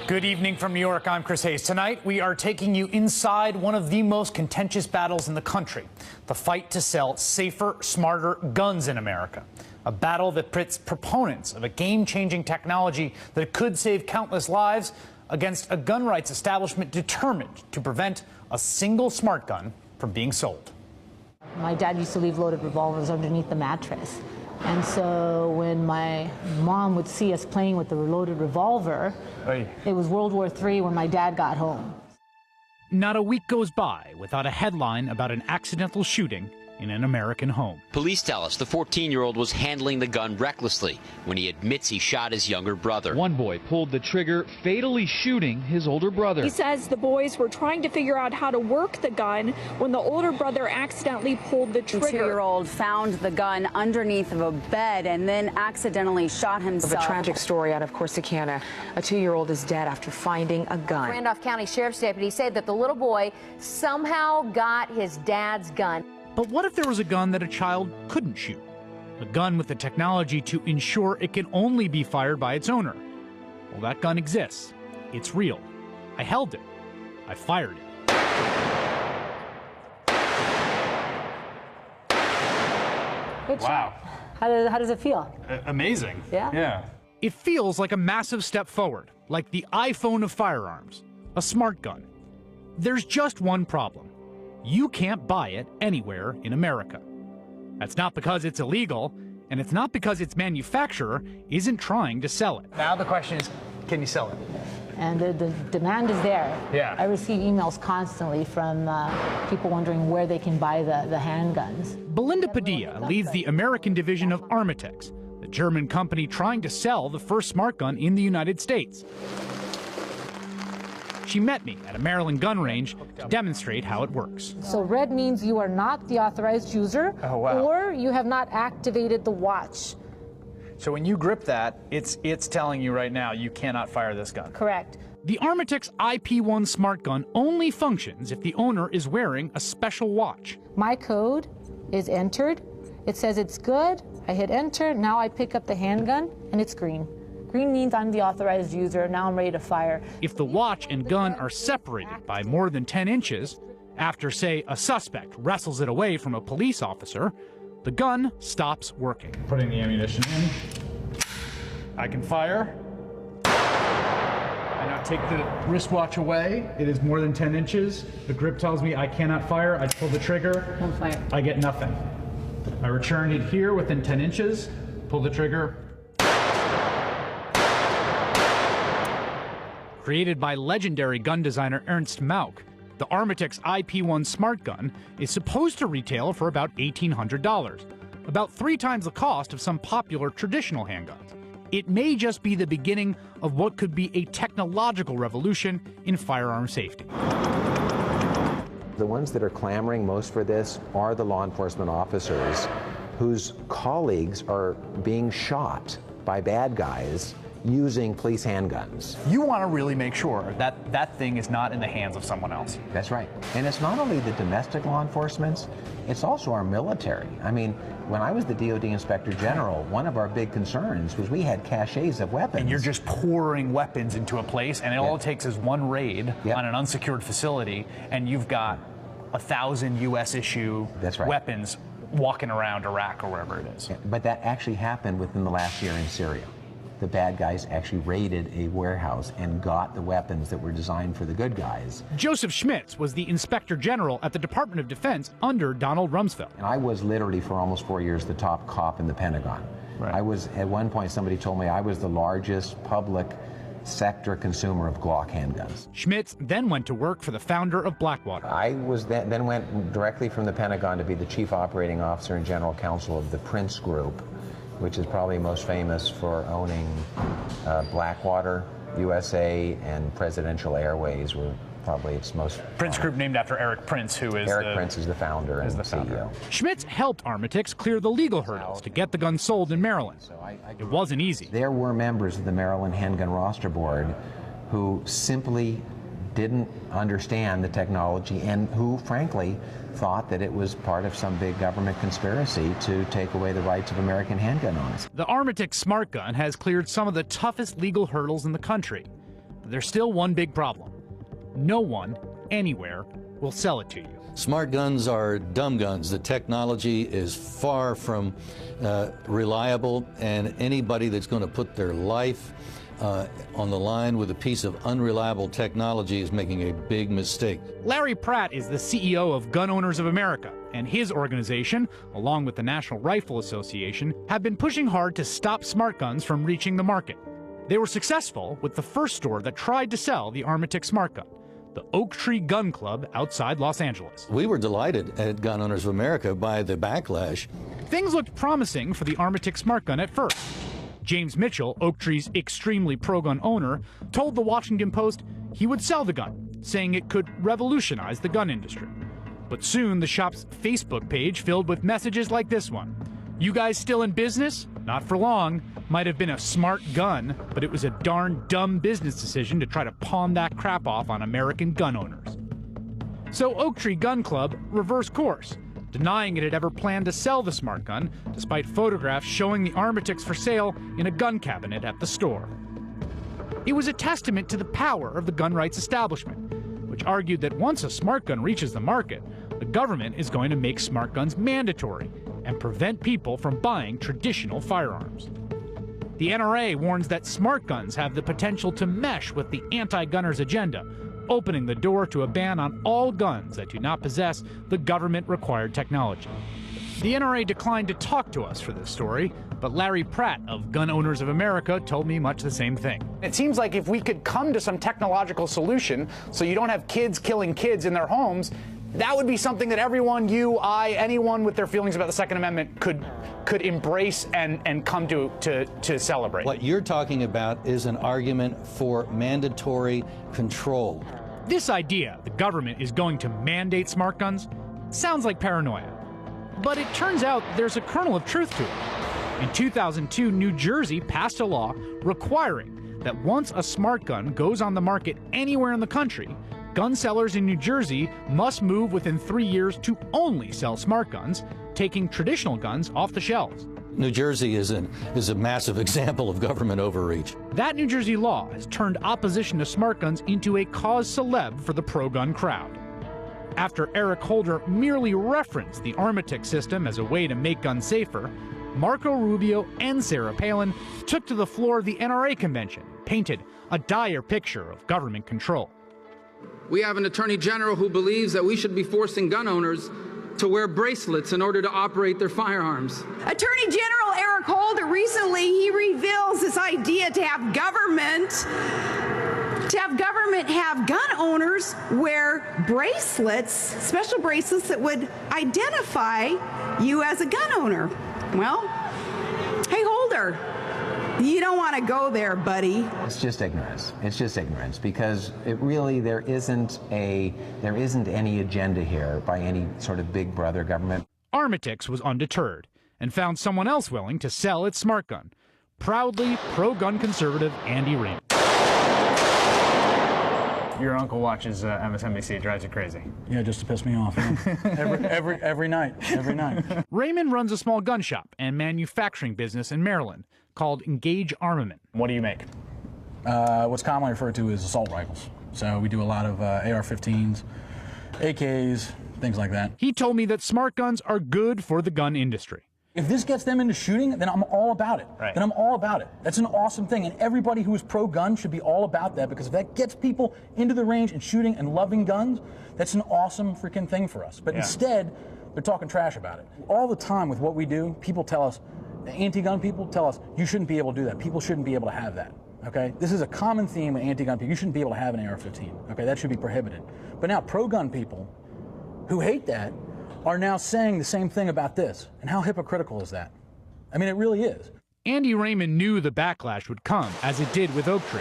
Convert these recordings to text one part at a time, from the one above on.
Good evening from New York. I'm Chris Hayes. Tonight, we are taking you inside one of the most contentious battles in the country, the fight to sell safer, smarter guns in America. A battle that pits proponents of a game-changing technology that could save countless lives against a gun rights establishment determined to prevent a single smart gun from being sold. My dad used to leave loaded revolvers underneath the mattress. And so when my mom would see us playing with the loaded revolver, it was World War III when my dad got home. Not a week goes by without a headline about an accidental shooting in an American home. Police tell us the 14-year-old was handling the gun recklessly when he admits he shot his younger brother. One boy pulled the trigger, fatally shooting his older brother. He says the boys were trying to figure out how to work the gun when the older brother accidentally pulled the trigger. The 2-year-old found the gun underneath of a bed and then accidentally shot himself. A tragic story out of Corsicana. A 2-year-old is dead after finding a gun. Randolph County Sheriff's deputies said that the little boy somehow got his dad's gun. But what if there was a gun that a child couldn't shoot? A gun with the technology to ensure it can only be fired by its owner. Well, that gun exists. It's real. I held it. I fired it. Good Wow. Shot. How does it feel? Amazing. Yeah? It feels like a massive step forward, like the iPhone of firearms, a smart gun. There's just one problem. You can't buy it anywhere in America. That's not because it's illegal, and it's not because its manufacturer isn't trying to sell it. Now the question is, can you sell it? And the demand is there. Yeah. I receive emails constantly from people wondering where they can buy the handguns. Belinda Padilla leads the American division of Armitex, the German company trying to sell the first smart gun in the United States. She met me at a Maryland gun range to demonstrate how it works. So red means you are not the authorized user, or you have not activated the watch. So when you grip that, it's telling you right now you cannot fire this gun. Correct. The Armitex IP1 smart gun only functions if the owner is wearing a special watch. My code is entered. It says it's good. I hit enter. Now I pick up the handgun, and it's green. Green means I'm the authorized user. Now I'm ready to fire. If the watch and gun are separated by more than 10 inches, after, say, a suspect wrestles it away from a police officer, the gun stops working. Putting the ammunition in. I can fire. I now take the wristwatch away. It is more than 10 inches. The grip tells me I cannot fire. I pull the trigger. Won't fire. I get nothing. I return it here within 10 inches, pull the trigger. Created by legendary gun designer Ernst Mauch, the Armitex IP1 smart gun is supposed to retail for about $1,800, about 3 times the cost of some popular traditional handguns. It may just be the beginning of what could be a technological revolution in firearm safety. The ones that are clamoring most for this are the law enforcement officers whose colleagues are being shot by bad guys using police handguns. You want to really make sure that that thing is not in the hands of someone else. That's right. And it's not only the domestic law enforcement, it's also our military. I mean, when I was the DOD Inspector General, one of our big concerns was we had caches of weapons. And you're just pouring weapons into a place, and all it takes is one raid on an unsecured facility, and you've got 1,000 U.S. issue weapons walking around Iraq or wherever it is. Yeah, but that actually happened within the last year in Syria. The bad guys actually raided a warehouse and got the weapons that were designed for the good guys. Joseph Schmitz was the Inspector General at the Department of Defense under Donald Rumsfeld. And I was literally for almost 4 years the top cop in the Pentagon. Right. I was, at one point somebody told me I was the largest public sector consumer of Glock handguns. Schmitz then went to work for the founder of Blackwater. I was then went directly from the Pentagon to be the chief operating officer and general counsel of the Prince Group, which is probably most famous for owning Blackwater, USA, and Presidential Airways were probably its most... Prince Group named after Eric Prince, who is Prince is the founder and the CEO. Schmitz helped Armitex clear the legal hurdles to get the gun sold in Maryland. It wasn't easy. There were members of the Maryland Handgun Roster Board who simply didn't understand the technology and who, frankly, thought that it was part of some big government conspiracy to take away the rights of American handgun owners. The Armitex smart gun has cleared some of the toughest legal hurdles in the country. there's still one big problem. No one, anywhere, will sell it to you. Smart guns are dumb guns. The technology is far from reliable, and anybody that's going to put their life on the line with a piece of unreliable technology is making a big mistake. Larry Pratt is the CEO of Gun Owners of America, and his organization, along with the National Rifle Association, have been pushing hard to stop smart guns from reaching the market. They were successful with the first store that tried to sell the Armatick smart gun, the Oak Tree Gun Club outside Los Angeles. We were delighted at Gun Owners of America by the backlash. Things looked promising for the Armatick smart gun at first. James Mitchell, Oak Tree's extremely pro-gun owner, told the Washington Post he would sell the gun, saying it could revolutionize the gun industry. But soon the shop's Facebook page filled with messages like this one. You guys still in business? Not for long. Might have been a smart gun, but it was a darn dumb business decision to try to pawn that crap off on American gun owners. So Oak Tree Gun Club reversed course, denying it had ever planned to sell the smart gun, despite photographs showing the Armaticks for sale in a gun cabinet at the store. It was a testament to the power of the gun rights establishment, which argued that once a smart gun reaches the market, the government is going to make smart guns mandatory and prevent people from buying traditional firearms. The NRA warns that smart guns have the potential to mesh with the anti-gunners agenda, opening the door to a ban on all guns that do not possess the government-required technology. The NRA declined to talk to us for this story, but Larry Pratt of Gun Owners of America told me much the same thing. It seems like if we could come to some technological solution so you don't have kids killing kids in their homes, that would be something that everyone, you, I, anyone with their feelings about the Second Amendment could embrace and come to celebrate. What you're talking about is an argument for mandatory control. This idea the government is going to mandate smart guns sounds like paranoia. But it turns out there's a kernel of truth to it. In 2002, New Jersey passed a law requiring that once a smart gun goes on the market anywhere in the country, gun sellers in New Jersey must move within 3 years to only sell smart guns, taking traditional guns off the shelves. New Jersey is a massive example of government overreach. That New Jersey law has turned opposition to smart guns into a cause célèbre for the pro-gun crowd. After Eric Holder merely referenced the Armatick system as a way to make guns safer, Marco Rubio and Sarah Palin took to the floor of the NRA convention, painted a dire picture of government control. We have an attorney general who believes that we should be forcing gun owners to wear bracelets in order to operate their firearms. Attorney General Eric Holder recently he reveals this idea to have government have gun owners wear bracelets, special bracelets that would identify you as a gun owner. Well, hey Holder, you don't want to go there, buddy. It's just ignorance. It's just ignorance because it really there isn't any agenda here by any sort of big brother government. Armaticks was undeterred and found someone else willing to sell its smart gun. Proudly pro-gun conservative Andy Raymond. Your uncle watches MSNBC. It drives you crazy. Yeah, just to piss me off. Yeah. every night. Raymond runs a small gun shop and manufacturing business in Maryland called Engage Armament. What do you make? What's commonly referred to as assault rifles. So we do a lot of AR-15s, AKs, things like that. He told me that smart guns are good for the gun industry. If this gets them into shooting, then I'm all about it. Right. Then I'm all about it. That's an awesome thing, and everybody who is pro-gun should be all about that, because if that gets people into the range and shooting and loving guns, that's an awesome freaking thing for us. But instead, they're talking trash about it. All the time with what we do, people tell us, anti-gun people tell us, you shouldn't be able to do that. People shouldn't be able to have that. Okay? This is a common theme with anti-gun people. You shouldn't be able to have an AR-15. Okay? That should be prohibited. But now pro-gun people who hate that are now saying the same thing about this. And how hypocritical is that? I mean, it really is. Andy Raymond knew the backlash would come, as it did with Oak Tree.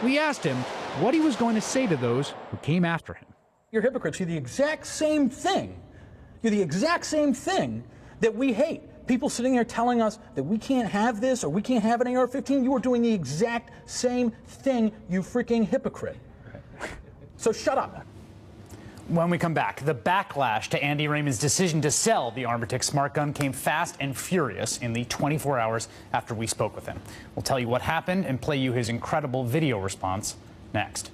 We asked him what he was going to say to those who came after him. You're hypocrites. You're the exact same thing. You're the exact same thing that we hate. People sitting there telling us that we can't have this or we can't have an AR-15. You are doing the exact same thing, you freaking hypocrite. So shut up. When we come back, the backlash to Andy Raymond's decision to sell the Armatick smart gun came fast and furious in the 24 hours after we spoke with him. We'll tell you what happened and play you his incredible video response Next.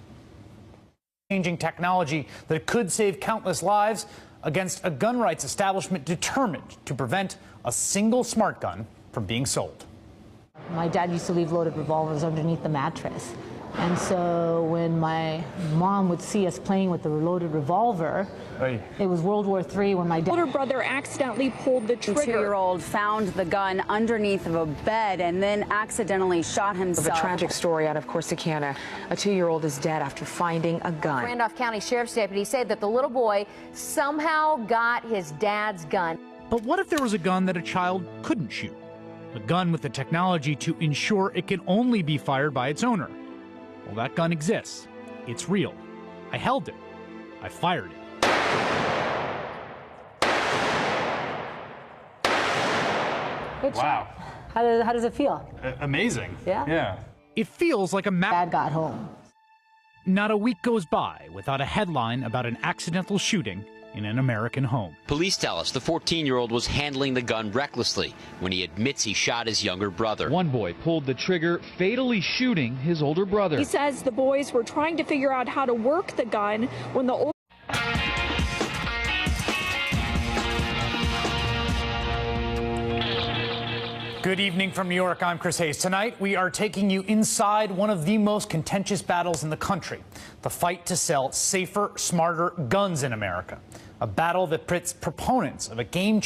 Changing technology that could save countless lives against a gun rights establishment determined to prevent a single smart gun from being sold. My dad used to leave loaded revolvers underneath the mattress. And so when my mom would see us playing with the loaded revolver, it was World War III when my older brother accidentally pulled the trigger. The 2-year-old found the gun underneath of a bed and then accidentally shot himself. A tragic story out of Corsicana. A 2-year-old is dead after finding a gun. Randolph County Sheriff's deputy said that the little boy somehow got his dad's gun. But what if there was a gun that a child couldn't shoot? A gun with the technology to ensure it can only be fired by its owner. Well, that gun exists. It's real. I held it. I fired it. Good Wow. shot. How does it feel? Amazing. Yeah? Yeah. It feels like a Dad got home. Not a week goes by without a headline about an accidental shooting in an American home. Police tell us the 14-year-old was handling the gun recklessly when he admits he shot his younger brother. One boy pulled the trigger, fatally shooting his older brother. He says the boys were trying to figure out how to work the gun when the older Good evening from New York. I'm Chris Hayes. Tonight, we are taking you inside one of the most contentious battles in the country, the fight to sell safer, smarter guns in America, a battle that pits proponents of a game-changing